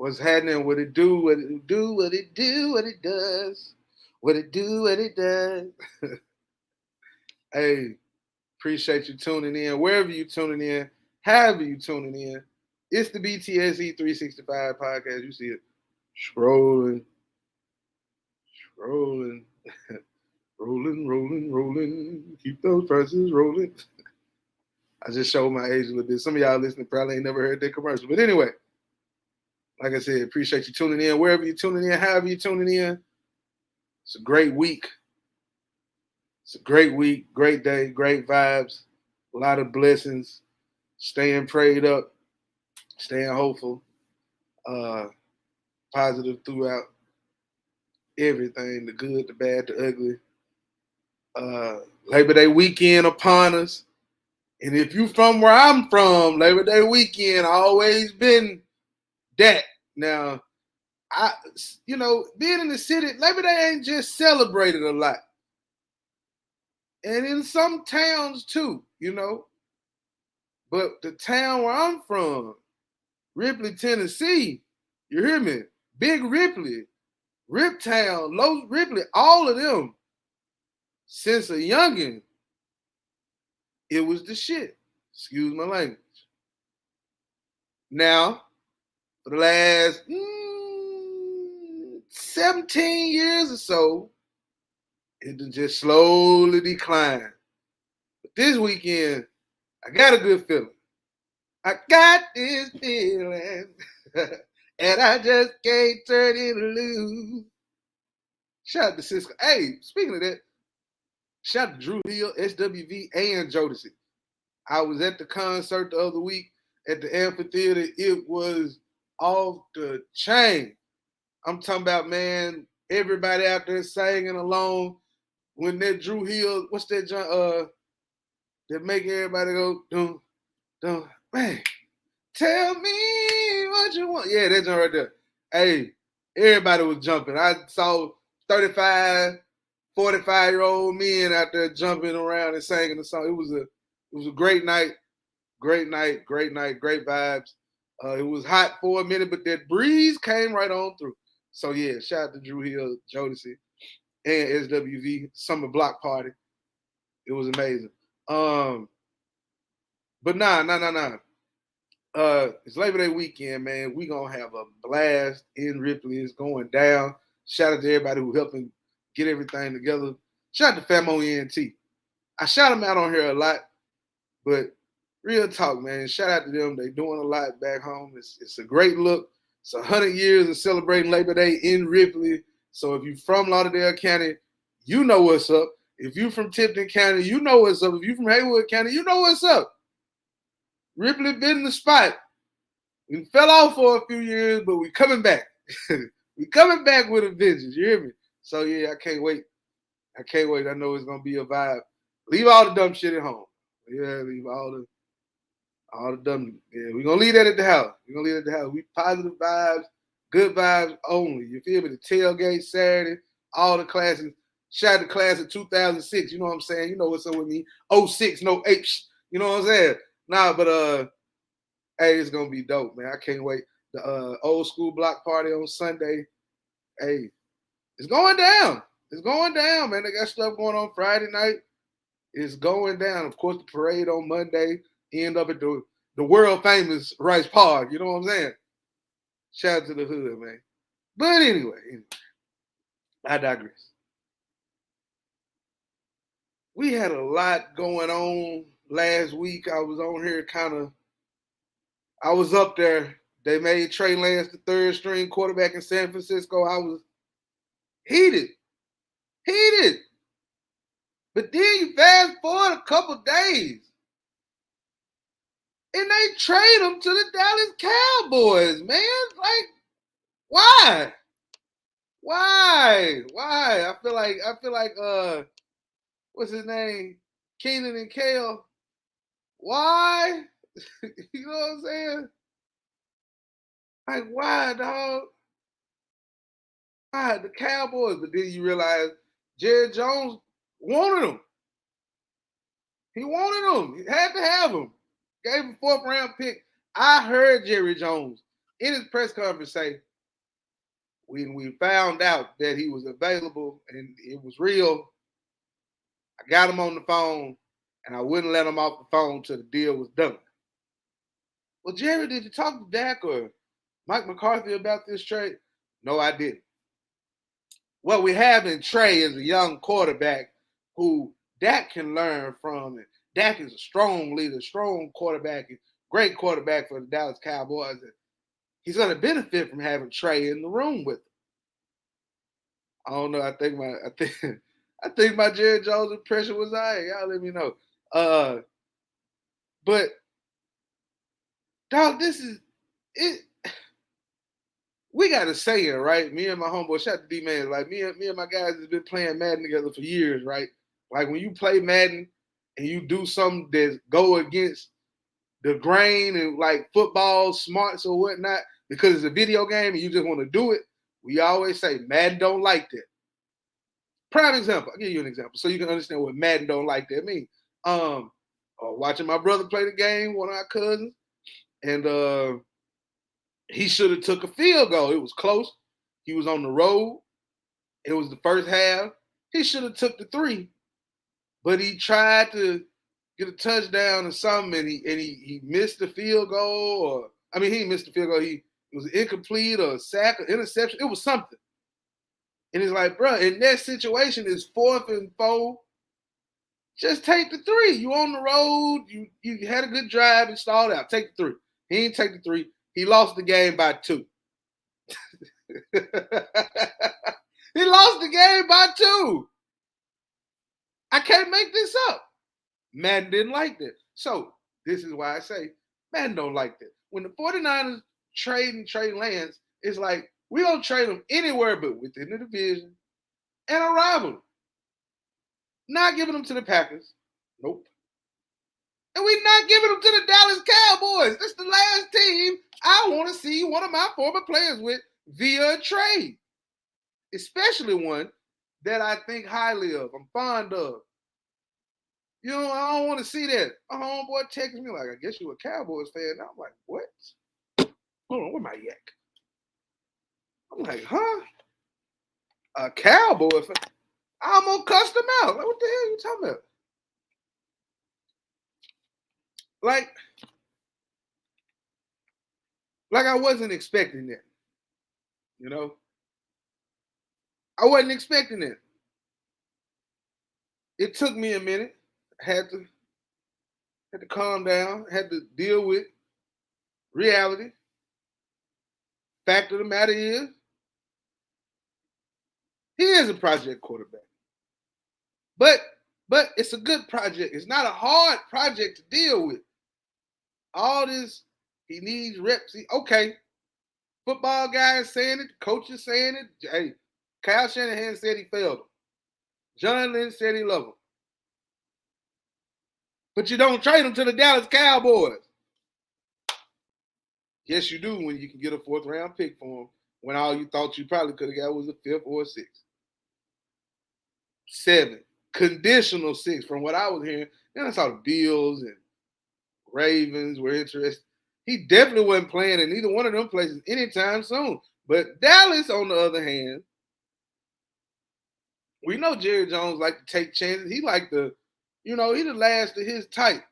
What's happening? What it do? What it do? What it do? What it does? What it do? What it does? Hey, appreciate you tuning in. Wherever you tuning in, however you tuning in, it's the BTSE 365 podcast. You see it scrolling, scrolling, rolling. Keep those prices rolling. I just showed my age a little bit. Some of y'all listening probably ain't never heard that commercial. But anyway, like I said, appreciate you tuning in. Wherever you're tuning in, however you're tuning in, it's a great week. It's a great week, great day, great vibes, a lot of blessings. Staying prayed up, staying hopeful, uh, positive throughout everything, the good, the bad, the ugly. Labor Day weekend upon us. And if you from where I'm from, Labor Day weekend always been that. Now, being in the city, Labor Day ain't just celebrated a lot. And in some towns too, But the town where I'm from, Ripley, Tennessee, you hear me? Big Ripley, Riptown, Low Ripley, all of them, since a youngin', it was the shit. Excuse my language. Now, for the last 17 years or so, it just slowly declined. But this weekend, I got a good feeling. I got this feeling, and I just can't turn it loose. Shout out to Cisco. Hey, speaking of that, shout out to Drew Hill, SWV, and Jodeci. I was at the concert the other week at the amphitheater. It was off the chain. I'm talking about, man, everybody out there singing along. When that Drew Hill, what's that that make everybody go, dum, man, tell me what you want. Yeah, that joint right there. Hey, everybody was jumping. I saw 35, 45-year-old men out there jumping around and singing the song. It was a great night, great vibes. It was hot for a minute, but that breeze came right on through. So yeah, shout out to Drew Hill, Jodeci, and SWV Summer Block Party. It was amazing. But nah. It's Labor Day weekend, man. We gonna have a blast in Ripley. It's going down. Shout out to everybody who helping get everything together. Shout out to Famo ENT. I shout them out on here a lot, but real talk, man. Shout out to them. They doing a lot back home. It's a great look. It's 100 years of celebrating Labor Day in Ripley. So if you're from Lauderdale County, you know what's up. If you're from Tipton County, you know what's up. If you're from Haywood County, you know what's up. Ripley been in the spot. We fell off for a few years, but we coming back. We coming back with a vengeance. You hear me? So yeah, I can't wait. I know it's gonna be a vibe. Leave all the dumb shit at home. Yeah, leave all the dumb. Yeah, we're gonna leave that at the house. We positive vibes, good vibes only. You feel me? The tailgate Saturday, all the classes. Shout out to class of 2006. You know what I'm saying? You know what's up with me. 06, no H. You know what I'm saying? Nah, but hey, it's gonna be dope, man. I can't wait. The old school block party on Sunday. Hey, it's going down. It's going down, man. They got stuff going on Friday night. It's going down. Of course, the parade on Monday. End up at the world famous Rice Park. You know what I'm saying? Shout out to the hood, man. But anyway, I digress. We had a lot going on last week. I was on here I was up there. They made Trey Lance the third string quarterback in San Francisco. I was heated. But then you fast forward a couple days, and they trade him to the Dallas Cowboys, man. Like, why? I feel like what's his name? Keenan and Kale. Why? You know what I'm saying? Like, why, dog? Why the Cowboys? But then you realize Jerry Jones wanted him. He wanted him. He had to have him. Gave him 4th round pick. I heard Jerry Jones in his press conference say, when we found out that he was available and it was real, I got him on the phone and I wouldn't let him off the phone till the deal was done. Well, Jerry, did you talk to Dak or Mike McCarthy about this trade? No, I didn't. What we have in Trey is a young quarterback who Dak can learn from. And Dak is a strong leader, strong quarterback, great quarterback for the Dallas Cowboys. And he's going to benefit from having Trey in the room with him. I don't know. I think my Jerry Jones impression was all right. Y'all let me know. But dog, this is it. We got a saying, right? Me and my homeboy, shout out to D-Man, like me and my guys has been playing Madden together for years, right? Like when you play Madden and you do something that go against the grain and like football smarts or whatnot, because it's a video game and you just want to do it, we always say Madden don't like that. Prime example, I'll give you an example so you can understand what Madden don't like that means. Watching my brother play the game, one of our cousins, and he should have took a field goal. It was close. He was on the road. It was the first half. He should have took the 3, but he tried to get a touchdown or something, and he missed the field goal. He missed the field goal. It was incomplete or a sack or interception. It was something. And it's like, bro, in that situation, it's 4th and 4. Just take the 3. You on the road. You had a good drive and stalled out. Take the 3. He didn't take the 3. He lost the game by 2. He lost the game by 2. I can't make this up. Madden didn't like that. So this is why I say Madden don't like that. When the 49ers trading Trey Lance, it's like we don't trade him anywhere but within the division and a rival. Not giving them to the Packers. Nope. And we're not giving them to the Dallas Cowboys. That's the last team I want to see one of my former players with via a trade. Especially one that I think highly of, I'm fond of. You know, I don't want to see that. A homeboy texts me like, I guess you're a Cowboys fan. I'm like, what? Hold on, where my yak? I'm like, huh? A Cowboys fan? I'm gonna cuss them out. Like, what the hell are you talking about? Like I wasn't expecting that. You know? I wasn't expecting it. It took me a minute. Had to calm down, had to deal with reality. Fact of the matter is, he is a project quarterback. But it's a good project. It's not a hard project to deal with. All this, he needs reps. Okay. Football guys saying it, the coach is saying it. Hey, Kyle Shanahan said he failed him. John Lynch said he loved him. But you don't trade him to the Dallas Cowboys. Yes, you do when you can get a 4th round pick for him when all you thought you probably could have got was a 5th or a 6th. 7. Conditional 6 from what I was hearing. Then I saw the Bills and Ravens were interested. He definitely wasn't playing in either one of them places anytime soon. But Dallas, on the other hand, we know Jerry Jones like to take chances. He like to, he the last of his type.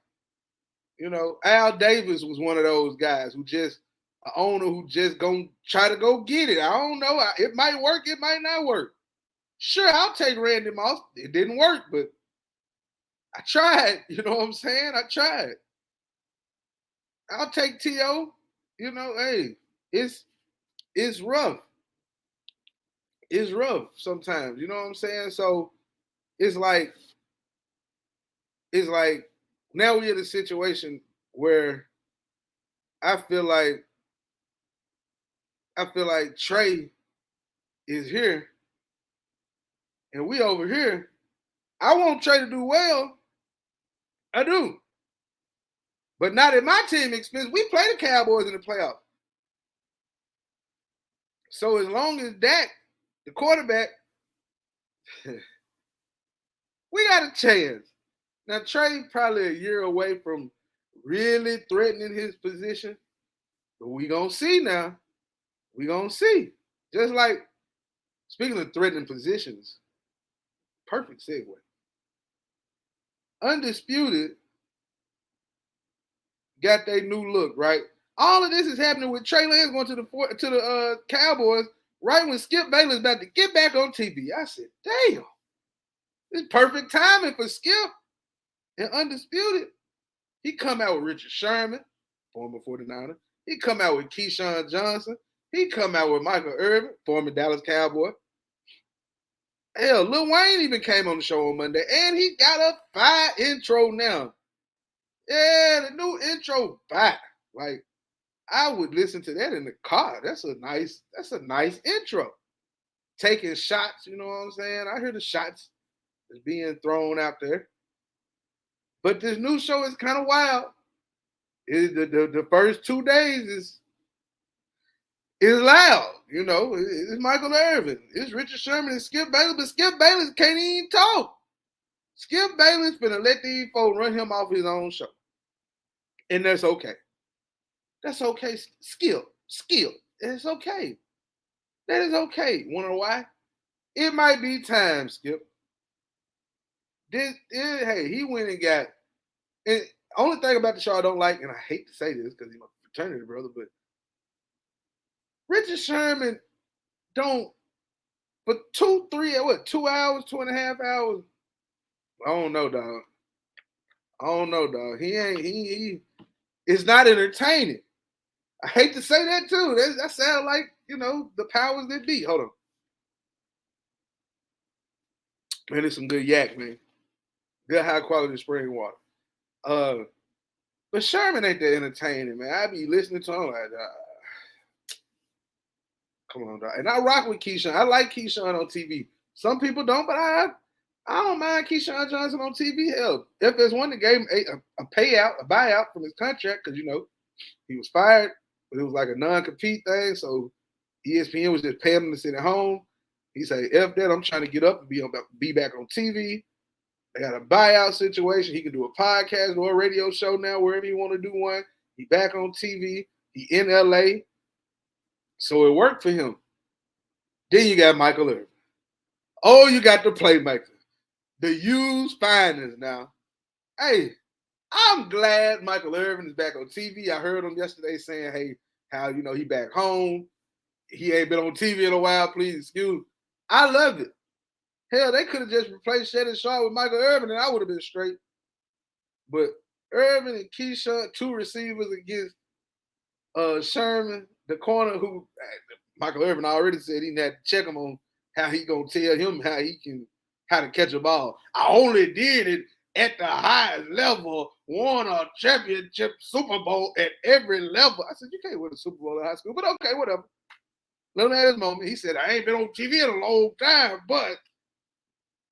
Al Davis was one of those guys who just, an owner who just gonna try to go get it. I don't know. It might work. It might not work. Sure, I'll take Randy Moss. It didn't work, but I tried. You know what I'm saying? I tried. I'll take T.O. Hey, it's rough. It's rough sometimes. You know what I'm saying? So it's like now we're in a situation where I feel like Trey is here and we over here. I want Trey to do well. I do. But not at my team expense. We play the Cowboys in the playoffs. So as long as Dak, the quarterback, we got a chance. Now, Trey probably a year away from really threatening his position. But we gonna see now. We gonna see. Just like speaking of threatening positions, perfect segue. Undisputed got their new look, right? All of this is happening with Trey Lance going to the Cowboys right when Skip Bayless about to get back on TV. I said, damn, it's perfect timing for Skip. And Undisputed, he come out with Richard Sherman, former 49er. He come out with Keyshawn Johnson. He come out with Michael Irvin, former Dallas Cowboy. Hell, Lil Wayne even came on the show on Monday, and he got a fire intro now. Yeah, the new intro fire. Like, I would listen to that in the car. That's a nice intro. Taking shots, you know what I'm saying? I hear the shots that's being thrown out there. But this new show is kind of wild. The first 2 days is loud. You know, it's Michael Irvin, it's Richard Sherman, and Skip Bayless, but Skip Bayless can't even talk. Skip Bayless finna let these folks run him off his own show. And that's okay. That's okay. Skip. It's okay. That is okay. Wanna know why? It might be time, Skip. Hey, he went and got. And only thing about the show I don't like, and I hate to say this because he's my fraternity brother, but Richard Sherman don't for 2 hours, 2.5 hours. I don't know, dog. He it's not entertaining. I hate to say that too. That sounds like, the powers that be. Hold on. Man, it's some good yak, man. Good high quality spring water. But Sherman ain't that entertaining, man. I be listening to him like, come on, dog. And I rock with Keyshawn. I like Keyshawn on TV. Some people don't, but I don't mind Keyshawn Johnson on TV. Hell, if there's one that gave him a payout, a buyout from his contract, because he was fired, but it was like a non-compete thing. So ESPN was just paying him to sit at home. He said, "F that, I'm trying to get up and be back on TV." They got a buyout situation. He can do a podcast or a radio show now, wherever he want to do one. He back on TV. He in LA. So it worked for him. Then you got Michael Irvin. Oh, you got the playmaker. The used finest now. Hey, I'm glad Michael Irvin is back on TV. I heard him yesterday saying, hey, how, he back home. He ain't been on TV in a while. Please excuse me. I love it. Hell, they could have just replaced Shannon Sharp with Michael Irvin, and I would have been straight. But Irvin and Keyshawn, 2 receivers against Sherman, the corner who Michael Irvin already said he had to check him on how he gonna tell him how to catch a ball. I only did it at the highest level, won a championship Super Bowl at every level. I said, you can't win a Super Bowl in high school, but okay, whatever. Let him have his moment. He said, I ain't been on TV in a long time, but I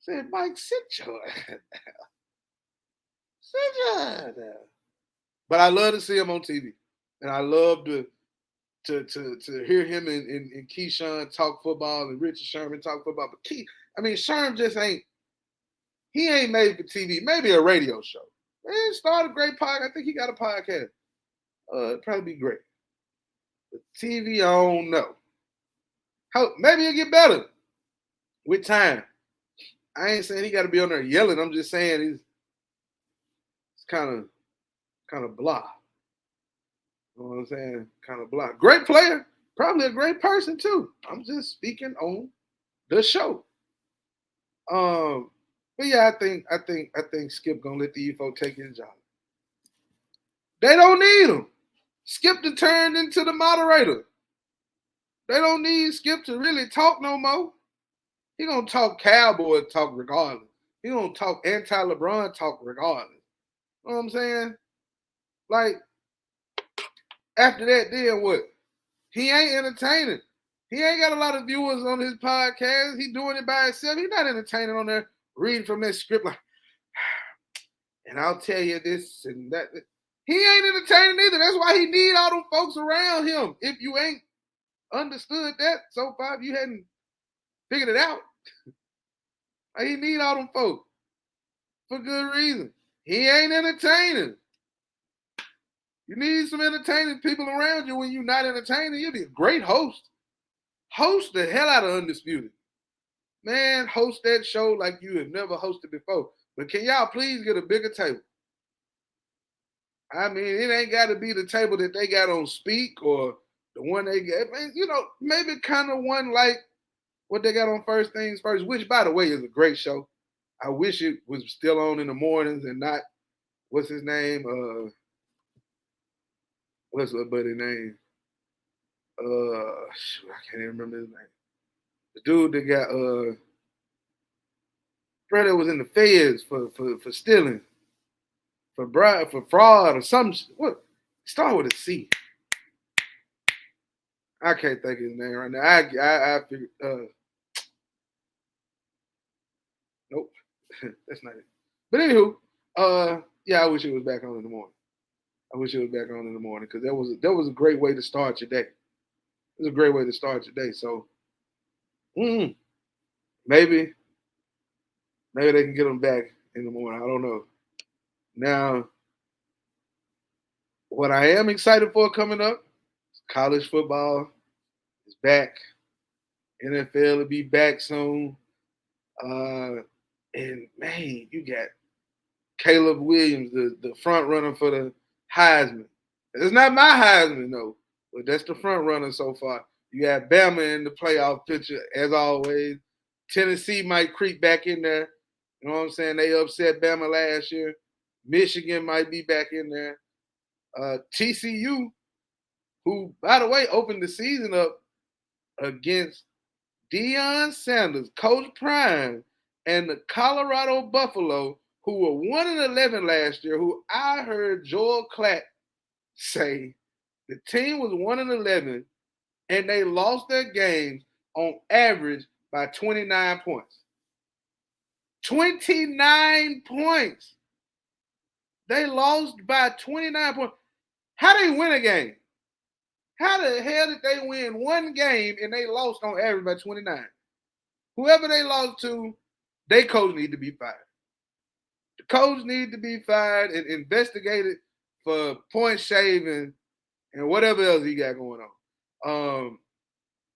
said, Mike, sit your ass down. Sit your ass down. But I love to see him on TV. And I love to hear him and Keyshawn talk football and Richard Sherman talk football. But Sherman just ain't made for TV. Maybe a radio show. Man, start a great podcast. I think he got a podcast. It'd probably be great. But TV, I don't know. Maybe it'll get better with time. I ain't saying he got to be on there yelling. I'm just saying it's kind of blah. You know what I'm saying? Kind of blah. Great player. Probably a great person too. I'm just speaking on the show. But yeah, I think Skip gonna let the folks take his job. They don't need him. Skip to turn into the moderator. They don't need Skip to really talk no more. He gonna talk Cowboy talk regardless. He gonna talk anti-LeBron talk regardless. You know what I'm saying? Like, after that, then what? He ain't entertaining. He ain't got a lot of viewers on his podcast. He doing it by himself. He's not entertaining on there, reading from that script like, and I'll tell you this and that. He ain't entertaining either. That's why he need all them folks around him. If you ain't understood that so far, if you hadn't figured it out, he need all them folks for good reason. He ain't entertaining. You need some entertaining people around you when you're not entertaining. You'll be a great host. Host the hell out of Undisputed. Man, host that show like you have never hosted before. But can y'all please get a bigger table? I mean, it ain't got to be the table that they got on Speak or the one they get. Maybe kind of one like what they got on First Things First, which, by the way, is a great show. I wish it was still on in the mornings and not, what's his name? What's my buddy name? I can't even remember his name. The dude that got, brother was in the feds for stealing, for fraud or something. What? Start with a C. I can't think of his name right now. I figured, nope, that's not it. But anywho, yeah, I wish it was back on in the morning. I wish it was back on in the morning because that was a great way to start your day. It was a great way to start your day. So maybe they can get them back in the morning. I don't know. Now, what I am excited for coming up, college football is back. NFL will be back soon. And man, you got Caleb Williams, the front runner for the Heisman. It's not my Heisman though, but that's the front runner so far. You got Bama in the playoff picture as always. Tennessee might creep back in there. You know what I'm saying? They upset Bama last year. Michigan might be back in there. TCU, who, by the way, opened the season up against Deion Sanders, Coach Prime, and the Colorado Buffalo, who were 1-11 last year, who I heard Joel Klatt say the team was 1-11 and they lost their games on average by 29 points. 29 points. They lost by 29 points. How did they win a game? How the hell did they win one game and they lost on average by 29? Whoever they lost to, their coach need to be fired. The coach need to be fired and investigated for point shaving and whatever else he got going on.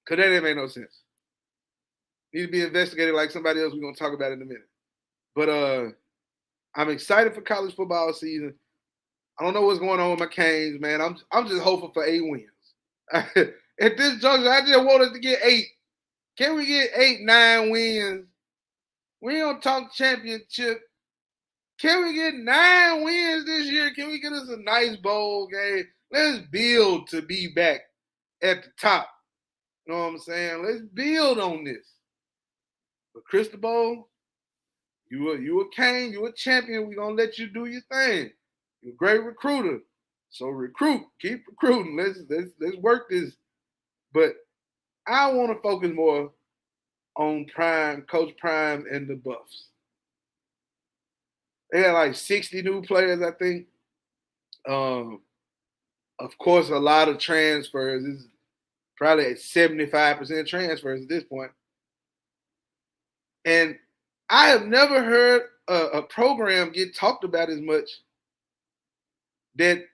Because that didn't make no sense. Need to be investigated like somebody else we're going to talk about in a minute. But I'm excited for college football season. I don't know what's going on with my Canes, man. I'm just hoping for 8 wins. At this juncture, I just want us to get 8. Can we get 8, 9 wins? We don't talk championship. Can we get 9 wins this year? Can we get us a nice bowl game? Let's build to be back at the top. You know what I'm saying? Let's build on this. But Cristobal, you a king, you a champion. We're gonna let you do your thing. You're a great recruiter. So recruit, keep recruiting. Let's work this. But I want to focus more on Prime, Coach Prime, and the Buffs. They had like 60 new players, I think. Of course, a lot of transfers. It's probably at 75% transfers at this point. And I have never heard a program get talked about as much that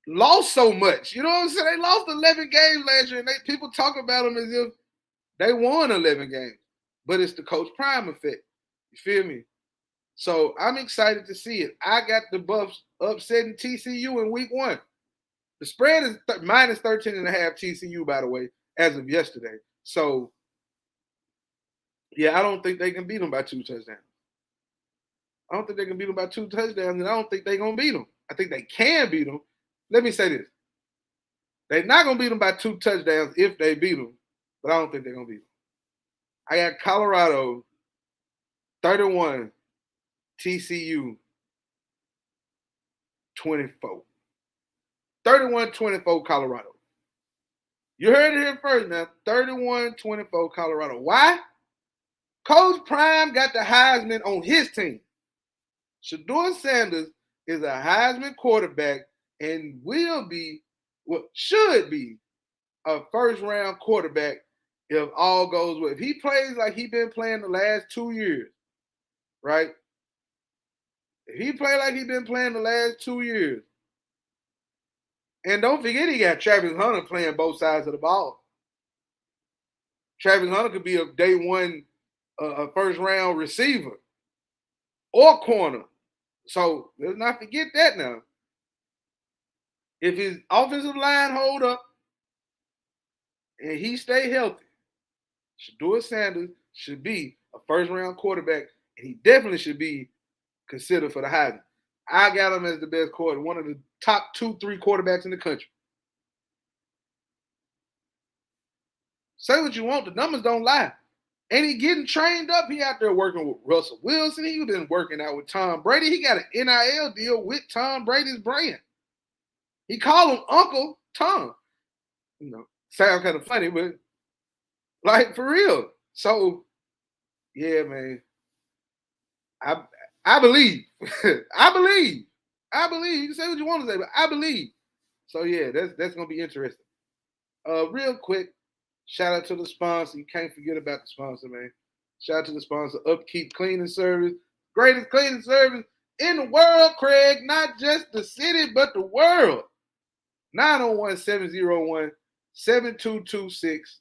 lost so much. You know what I'm saying? They lost 11 games last year, and people talk about them as if they won 11 games. But it's the Coach Prime effect. You feel me? So I'm excited to see it. I got the Buffs upsetting TCU in week 1. The spread is minus 13.5 TCU, by the way, as of yesterday. So, yeah, I don't think they can beat them by 2 touchdowns. I don't think they can beat them by 2 touchdowns, and I don't think they're going to beat them. I think they can beat them. Let me say this. They're not going to beat them by 2 touchdowns if they beat them, but I don't think they're going to beat them. I got Colorado 31, TCU 24. 31-24 Colorado. You heard it here first now. 31-24 Colorado. Why? Coach Prime got the Heisman on his team. Shedeur Sanders is a Heisman quarterback and should be a first-round quarterback if all goes well. If he plays like he's been playing the last 2 years, right? If he plays like he's been playing the last 2 years, And don't forget he got Travis Hunter playing both sides of the ball. Travis Hunter could be a day one first round receiver or corner. So let's not forget that now. If his offensive line hold up and he stay healthy, Shedeur Sanders should be a first round quarterback, and he definitely should be considered for the Heisman. I got him as the best quarterback, one of the top 2-3 quarterbacks in the country. Say what you want, the numbers don't lie. And he getting trained up. He out there working with Russell Wilson. He been working out with Tom Brady. He got an NIL deal with Tom Brady's brand. He called him Uncle Tom. You know, sound kind of funny, but like for real. So, yeah, man. I believe. I believe. I believe. You can say what you want to say, but I believe. So yeah, that's gonna be interesting. Real quick, shout out to the sponsor. You can't forget about the sponsor, man. Shout out to the sponsor, Upkeep Cleaning Service. Greatest cleaning service in the world, Craig. Not just the city, but the world. 901-701-7226.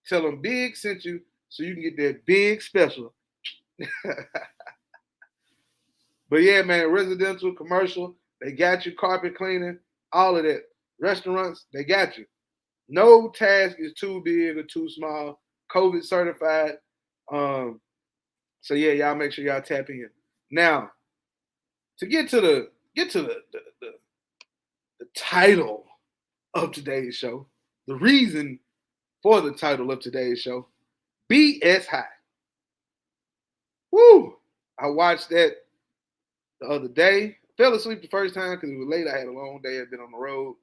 Tell them Bigg sent you so you can get that big special. But yeah, man, residential, commercial, they got you. Carpet cleaning, all of that. Restaurants, they got you. No task is too big or too small. COVID certified. So yeah, y'all make sure y'all tap in. Now, to get to the title of today's show, the reason for the title of today's show, BS High. Woo! I watched that the other day. Fell asleep the first time because it was late. I had a long day. I'd been on the road.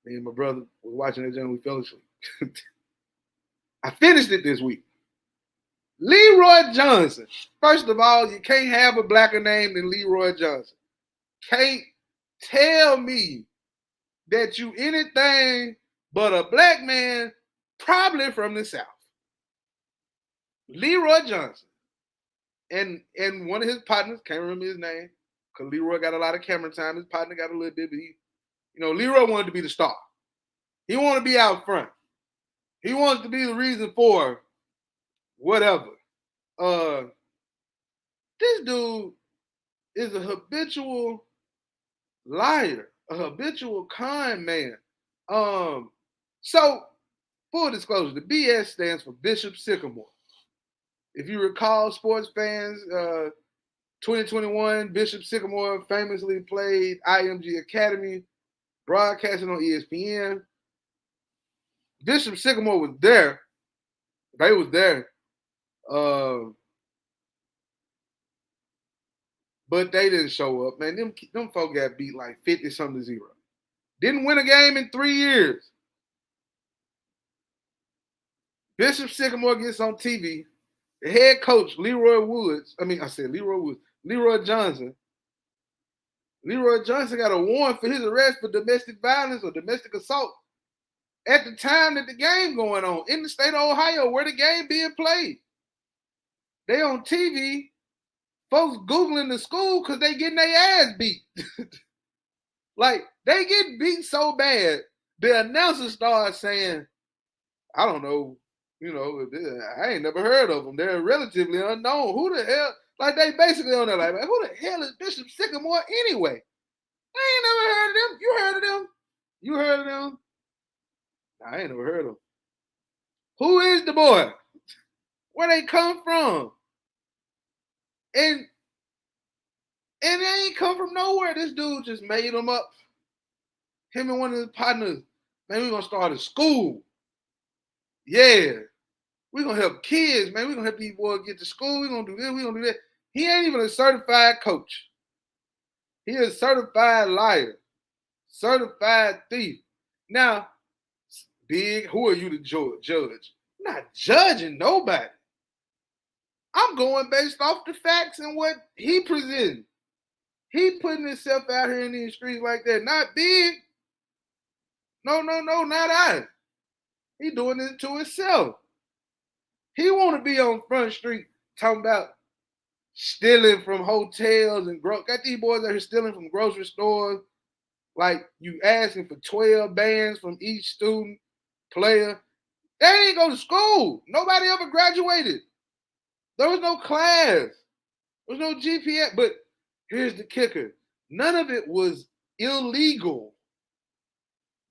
Me and my brother was watching that and we fell asleep. I finished it this week. Leroy Johnson. First of all, you can't have a blacker name than Leroy Johnson. Can't tell me that you anything but a black man, probably from the South. Leroy Johnson. And one of his partners, can't remember his name, because Leroy got a lot of camera time. His partner got a little bit, but Leroy wanted to be the star. He wanted to be out front. He wants to be the reason for whatever. This dude is a habitual liar, a habitual con man. So, full disclosure, the BS stands for Bishop Sycamore. If you recall, sports fans, 2021, Bishop Sycamore famously played IMG Academy, broadcasting on ESPN. Bishop Sycamore was there. They was there. But they didn't show up, man. Them folk got beat like 50-something to 0. Didn't win a game in 3 years. Bishop Sycamore gets on TV. The head coach, Leroy Johnson. Leroy Johnson got a warrant for his arrest for domestic violence or domestic assault at the time that the game going on in the state of Ohio where the game being played. They on TV, folks Googling the school because they getting their ass beat. Like, they get beat so bad, the announcer starts saying, I don't know, I ain't never heard of them. They're relatively unknown. Who the hell? Like, they basically on there like, who the hell is Bishop Sycamore anyway? I ain't never heard of them. You heard of them? You heard of them? I ain't never heard of them. Who is the boy? Where they come from? And they ain't come from nowhere. This dude just made them up. Him and one of his partners, man, we're going to start a school. Yeah. We're going to help kids, man. We're going to help these boys get to school. We're going to do this. We're going to do that. He ain't even a certified coach. He is a certified liar. Certified thief. Now, Bigg, who are you to judge? I'm not judging nobody. I'm going based off the facts and what he presented. He putting himself out here in these streets like that. Not Bigg. No, not I. He doing it to himself. He want to be on Front Street talking about stealing from hotels and got these boys out here stealing from grocery stores. Like you asking for 12 bands from each student player. They didn't go to school. Nobody ever graduated. There was no class. There was no GPA. But here's the kicker. None of it was illegal.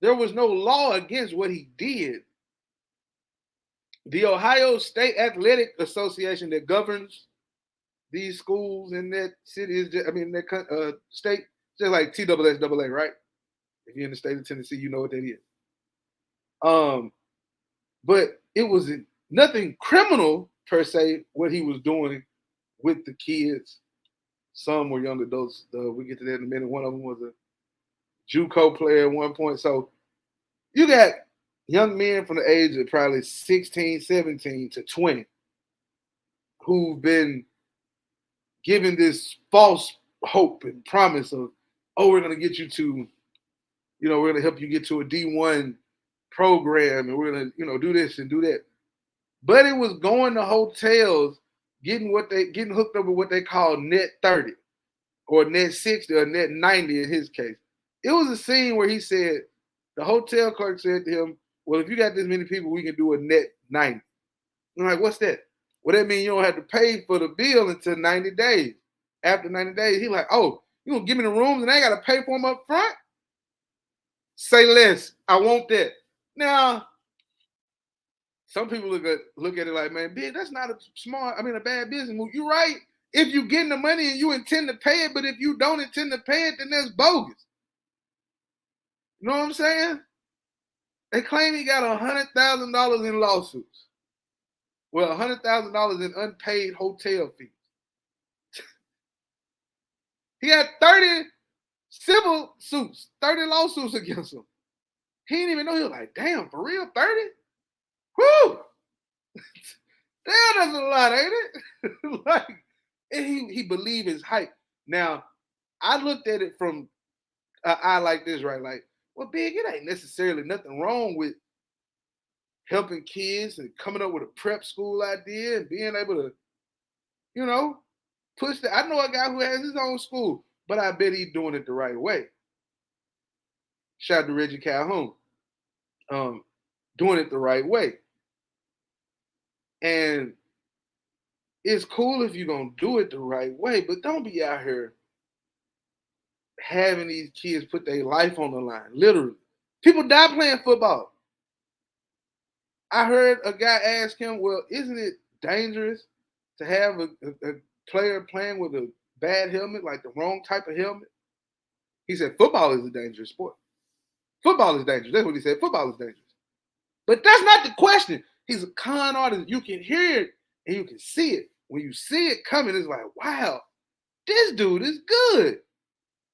There was no law against what he did. The Ohio State Athletic Association that governs these schools in that city is just, that state, just like TSSAA, right? If you're in the state of Tennessee, you know what that is. But it was nothing criminal per se what he was doing with the kids. Some were young adults. We get to that in a minute. One of them was a JUCO player at one point. So you got young men from the age of probably 16, 17 to 20 who've been given this false hope and promise of, oh, we're going to get you to, we're going to help you get to a D1 program and we're going to, do this and do that. But it was going to hotels, getting hooked up with what they call net 30 or net 60 or net 90 in his case. It was a scene where he said, the hotel clerk said to him, well, if you got this many people, we can do a net 90. I'm like, what's that? Well, that means you don't have to pay for the bill until 90 days. After 90 days, he's like, oh, you gonna give me the rooms and I got to pay for them up front? Say less. I want that. Now, some people look at it like, man, Bigg, that's not a bad business move. You're right. If you getting the money and you intend to pay it, but if you don't intend to pay it, then that's bogus. You know what I'm saying? They claim he got $100,000 in lawsuits. Well, $100,000 in unpaid hotel fees. He had 30 civil suits, 30 lawsuits against him. He didn't even know. He was like, damn, for real, 30? Whoo! Damn, that's a lot, ain't it? Like, and he believed his hype. Now, I looked at it from an eye like this, right? Like, well, Bigg, it ain't necessarily nothing wrong with helping kids and coming up with a prep school idea and being able to, push that. I know a guy who has his own school, but I bet he's doing it the right way. Shout out to Reggie Calhoun. Doing it the right way. And it's cool if you're going to do it the right way, but don't be out here having these kids put their life on the line, literally. People die playing football. I heard a guy ask him, well, isn't it dangerous to have a player playing with a bad helmet, like the wrong type of helmet? He said, football is a dangerous sport. Football is dangerous. That's what he said. Football is dangerous. But that's not the question. He's a con artist. You can hear it and you can see it. When you see it coming, it's like, wow, this dude is good.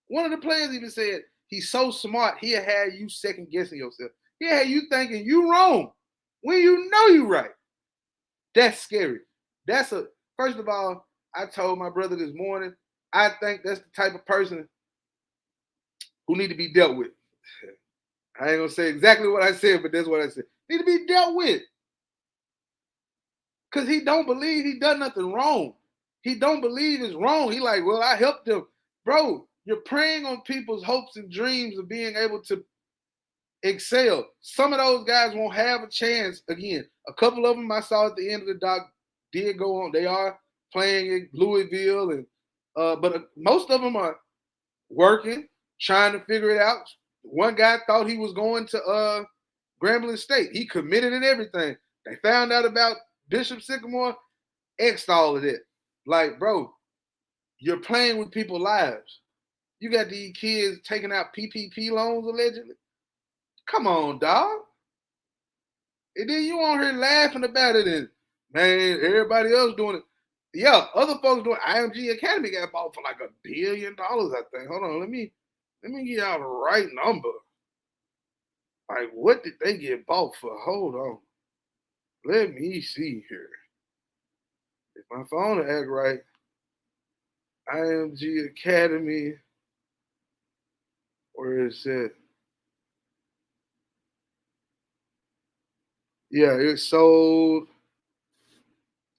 One of the players even said, he's so smart, he'll have you second guessing yourself. He'll have you thinking you wrong when you know you right. That's scary. First of all, I told my brother this morning, I think that's the type of person who need to be dealt with. I ain't gonna say exactly what I said, but that's what I said. Need to be dealt with. Because he don't believe he done nothing wrong. He don't believe it's wrong. He like, well, I helped him. Bro, you're preying on people's hopes and dreams of being able to excel. Some of those guys won't have a chance again. A couple of them I saw at the end of the doc did go on. They are playing in Louisville, and but most of them are working, trying to figure it out. One guy thought he was going to Grambling State. He committed and everything. They found out about Bishop Sycamore, X'd all of that. Like, bro, you're playing with people's lives. You got these kids taking out PPP loans allegedly. Come on, dog. And then you on here laughing about it, and man, everybody else doing it. Yeah, other folks doing IMG Academy got bought for like $1 billion, I think. Hold on, let me get y'all the right number. Like, what did they get bought for? Hold on. Let me see here. If my phone will act right, IMG Academy, where is it? Yeah, it sold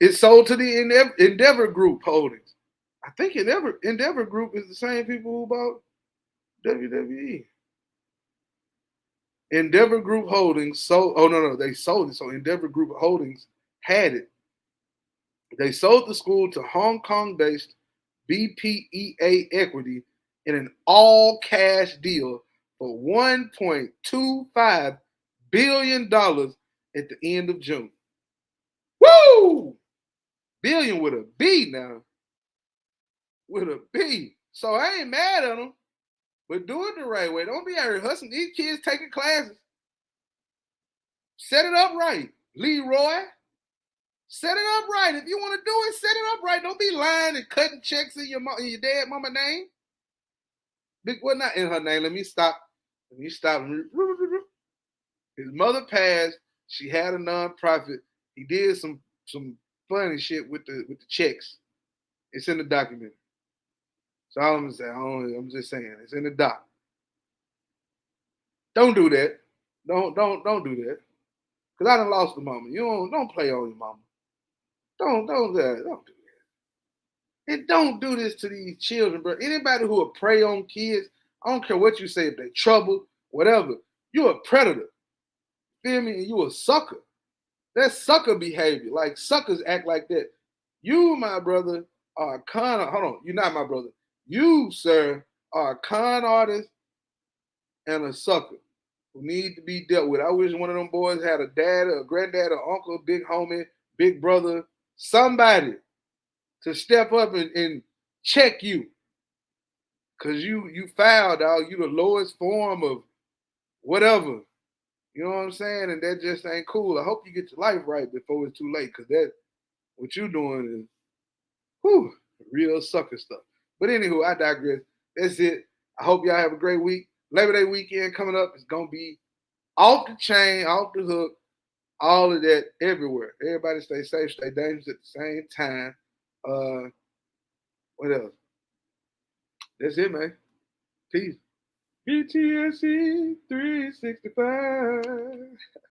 to the Endeavor Group Holdings. I think Endeavor Group is the same people who bought WWE. Endeavor Group Holdings sold. Oh no, they sold it. So Endeavor Group Holdings had it. They sold the school to Hong Kong-based BPEA Equity in an all-cash deal for $1.25 billion at the end of June. Woo! Billion with a B now. With a B. So I ain't mad at them, but do it the right way. Don't be out here hustling. These kids taking classes. Set it up right. Leroy. Set it up right. If you want to do it, set it up right. Don't be lying and cutting checks in your dad mama name. Big, well, not in her name. Let me stop. His mother passed. She had a nonprofit. He did some funny shit with the checks. It's in the documentary. So all I'm saying, I'm just saying, it's in the doc. Don't do that. Don't do that. Cause I done lost the mama. You don't play on your mama. Don't do that. And don't do this to these children, bro. Anybody who will prey on kids, I don't care what you say, if they trouble, whatever, you're a predator. Feel me? And you a sucker. That's sucker behavior. Like suckers act like that. You, my brother, are a con. Hold on, you're not my brother. You, sir, are a con artist and a sucker who need to be dealt with. I wish one of them boys had a dad, a granddad, an uncle, big homie, big brother, somebody to step up and check you. Cause you foul, dog. You the lowest form of whatever. You know what I'm saying? And that just ain't cool. I hope you get your life right before it's too late. Cause that what you doing is real sucker stuff. But anywho, I digress. That's it. I hope y'all have a great week. Labor Day weekend coming up is gonna be off the chain, off the hook, all of that everywhere. Everybody stay safe, stay dangerous at the same time. What else? That's it, man. Peace. BTSE 365.